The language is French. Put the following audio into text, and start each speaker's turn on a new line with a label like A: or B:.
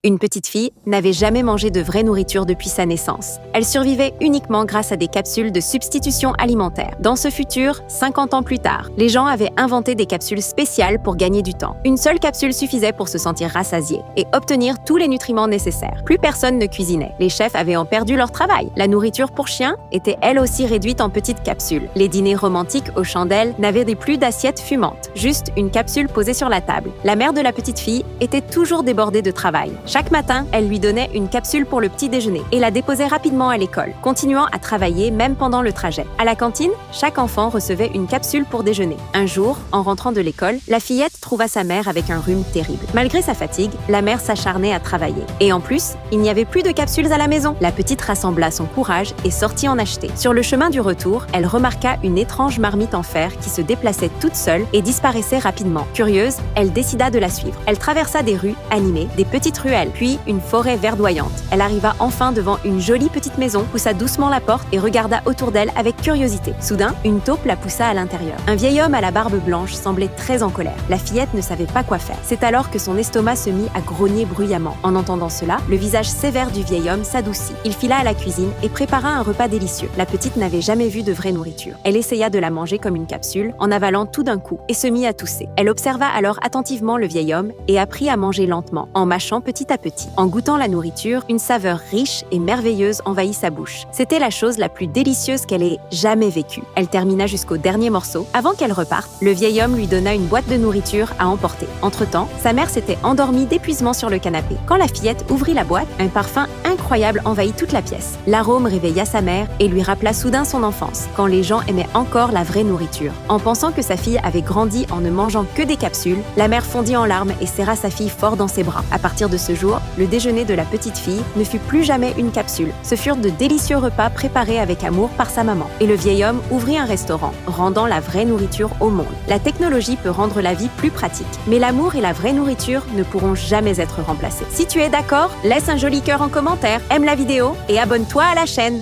A: Une petite fille n'avait jamais mangé de vraie nourriture depuis sa naissance. Elle survivait uniquement grâce à des capsules de substitution alimentaire. Dans ce futur, 50 ans plus tard, les gens avaient inventé des capsules spéciales pour gagner du temps. Une seule capsule suffisait pour se sentir rassasié et obtenir tous les nutriments nécessaires. Plus personne ne cuisinait. Les chefs avaient en perdu leur travail. La nourriture pour chiens était elle aussi réduite en petites capsules. Les dîners romantiques aux chandelles n'avaient plus d'assiettes fumantes, juste une capsule posée sur la table. La mère de la petite fille était toujours débordée de travail. Chaque matin, elle lui donnait une capsule pour le petit déjeuner et la déposait rapidement à l'école, continuant à travailler même pendant le trajet. À la cantine, chaque enfant recevait une capsule pour déjeuner. Un jour, en rentrant de l'école, la fillette trouva sa mère avec un rhume terrible. Malgré sa fatigue, la mère s'acharnait à travailler. Et en plus, il n'y avait plus de capsules à la maison. La petite rassembla son courage et sortit en acheter. Sur le chemin du retour, elle remarqua une étrange marmite en fer qui se déplaçait toute seule et disparaissait rapidement. Curieuse, elle décida de la suivre. Elle traversa des rues animées, des petites ruelles, puis une forêt verdoyante. Elle arriva enfin devant une jolie petite maison, poussa doucement la porte et regarda autour d'elle avec curiosité. Soudain, une taupe la poussa à l'intérieur. Un vieil homme à la barbe blanche semblait très en colère. La fillette ne savait pas quoi faire. C'est alors que son estomac se mit à grogner bruyamment. En entendant cela, le visage sévère du vieil homme s'adoucit. Il fila à la cuisine et prépara un repas délicieux. La petite n'avait jamais vu de vraie nourriture. Elle essaya de la manger comme une capsule, en avalant tout d'un coup, et se mit à tousser. Elle observa alors attentivement le vieil homme et apprit à manger lentement, en mâchant petit à petit. En goûtant la nourriture, une saveur riche et merveilleuse envahit sa bouche. C'était la chose la plus délicieuse qu'elle ait jamais vécue. Elle termina jusqu'au dernier morceau. Avant qu'elle reparte, le vieil homme lui donna une boîte de nourriture à emporter. Entre-temps, sa mère s'était endormie d'épuisement sur le canapé. Quand la fillette ouvrit la boîte, un parfum incroyable envahit toute la pièce. L'arôme réveilla sa mère et lui rappela soudain son enfance, quand les gens aimaient encore la vraie nourriture. En pensant que sa fille avait grandi en ne mangeant que des capsules, la mère fondit en larmes et serra sa fille fort dans ses bras. À partir de ce jour, le déjeuner de la petite fille ne fut plus jamais une capsule. Ce furent de délicieux repas préparés avec amour par sa maman. Et le vieil homme ouvrit un restaurant, rendant la vraie nourriture au monde. La technologie peut rendre la vie plus pratique, mais l'amour et la vraie nourriture ne pourront jamais être remplacés. Si tu es d'accord, laisse un joli cœur en commentaire, aime la vidéo et abonne-toi à la chaîne.